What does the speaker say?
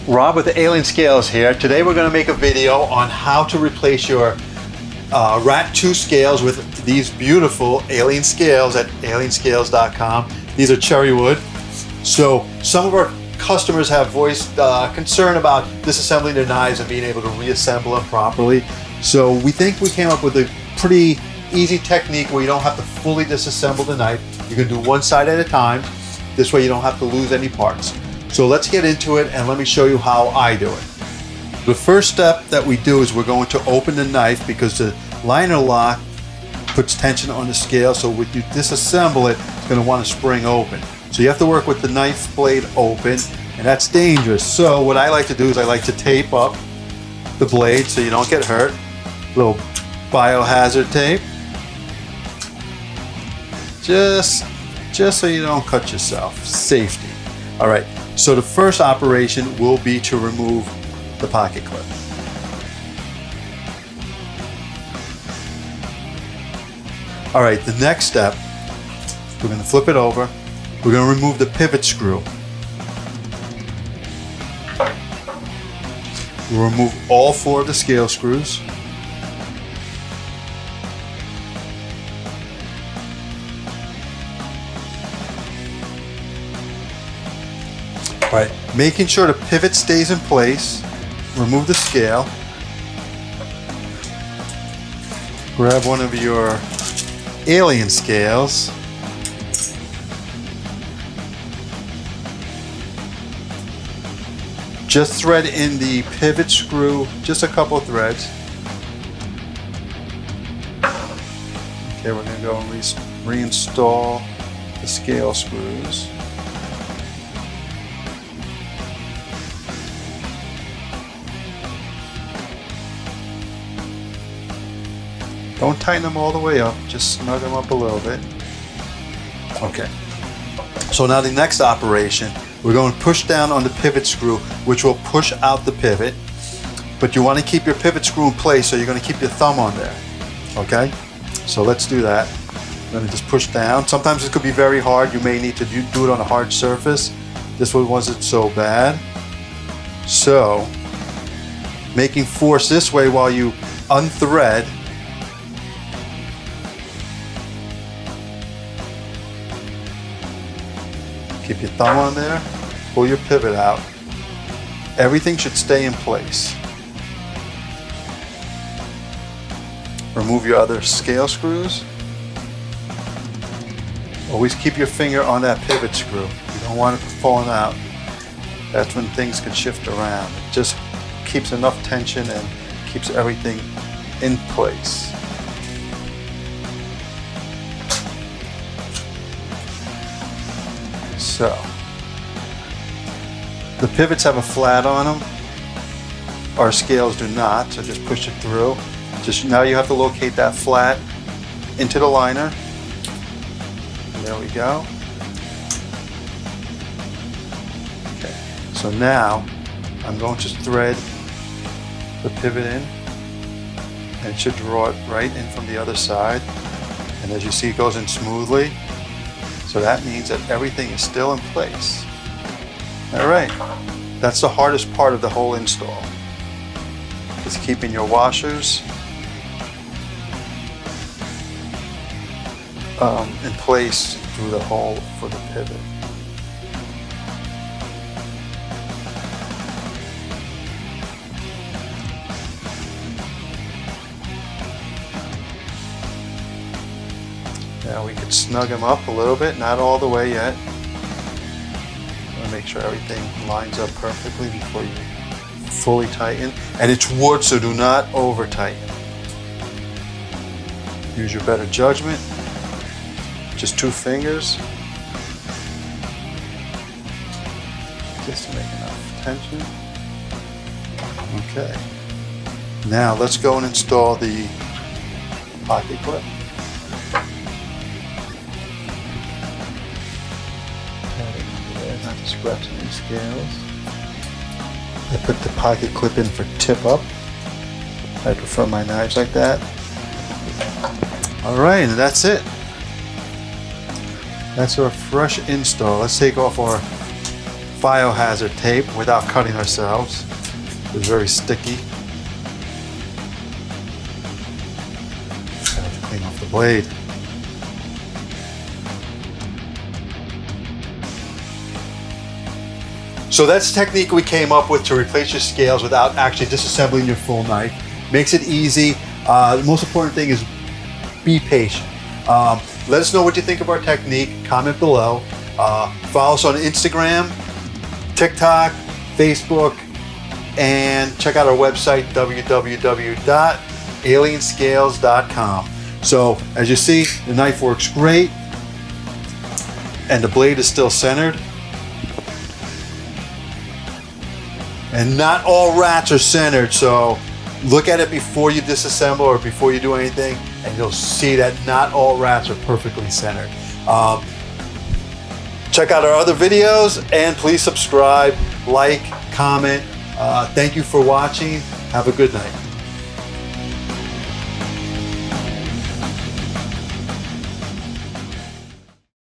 Rob with the Alien Scales here. Today we're going to make a video on how to replace your Rat 2 scales with these beautiful Alien Scales at alienscales.com. These are cherry wood. So some of our customers have voiced concern about disassembling their knives and being able to reassemble them properly. So we think we came up with a pretty easy technique where you don't have to fully disassemble the knife. You can do one side at a time. This way you don't have to lose any parts. So let's get into it and let me show you how I do it. The first step that we do is we're going to open the knife because the liner lock puts tension on the scale. So when you disassemble it, it's going to want to spring open. So you have to work with the knife blade open, and that's dangerous. So what I like to do is I like to tape up the blade so you don't get hurt. A little biohazard tape. Just so you don't cut yourself. Safety. All right. So the first operation will be to remove the pocket clip. All right, the next step, we're going to flip it over. We're going to remove the pivot screw. We'll remove all 4 of the scale screws. All right, making sure the pivot stays in place, remove the scale. Grab one of your Alien scales. Just thread in the pivot screw, just a couple of threads. Okay, we're going to go and reinstall the scale screws. Don't tighten them all the way up, just snug them up a little bit. Okay. So now the next operation, we're going to push down on the pivot screw, which will push out the pivot. But you want to keep your pivot screw in place, so you're going to keep your thumb on there. Okay? So let's do that. I'm going to just push down. Sometimes it could be very hard. You may need to do it on a hard surface. This one wasn't so bad. So, making force this way while you unthread. Keep your thumb on there, pull your pivot out. Everything should stay in place. Remove your other scale screws. Always keep your finger on that pivot screw. You don't want it falling out. That's when things can shift around. It just keeps enough tension and keeps everything in place. So, the pivots have a flat on them. Our scales do not, so just push it through. Just now you have to locate that flat into the liner. There we go. Okay, so now I'm going to thread the pivot in, and it should draw it right in from the other side. And as you see, it goes in smoothly. So that means that everything is still in place. All right, that's the hardest part of the whole install. Just keeping your washers in place through the hole for the pivot. Now we can snug them up a little bit, not all the way yet. Make sure everything lines up perfectly before you fully tighten. And it's wood, so do not over tighten. Use your better judgment. Just 2 fingers. Just to make enough tension. Okay. Now let's go and install the pocket clip. Not to scratch any scales. I put the pocket clip in for tip up. I prefer my knives like that. Alright, and that's it. That's our fresh install. Let's take off our biohazard tape without cutting ourselves. It's very sticky. I have to clean off the blade. So that's the technique we came up with to replace your scales without actually disassembling your full knife. Makes it easy. The most important thing is be patient. Let us know what you think of our technique. Comment below. Follow us on Instagram, TikTok, Facebook, and check out our website, www.alienscales.com. So as you see, the knife works great and the blade is still centered. And not all rats are centered, so look at it before you disassemble or before you do anything, and you'll see that not all rats are perfectly centered. Check out our other videos, and please subscribe, like, comment. Thank you for watching. Have a good night.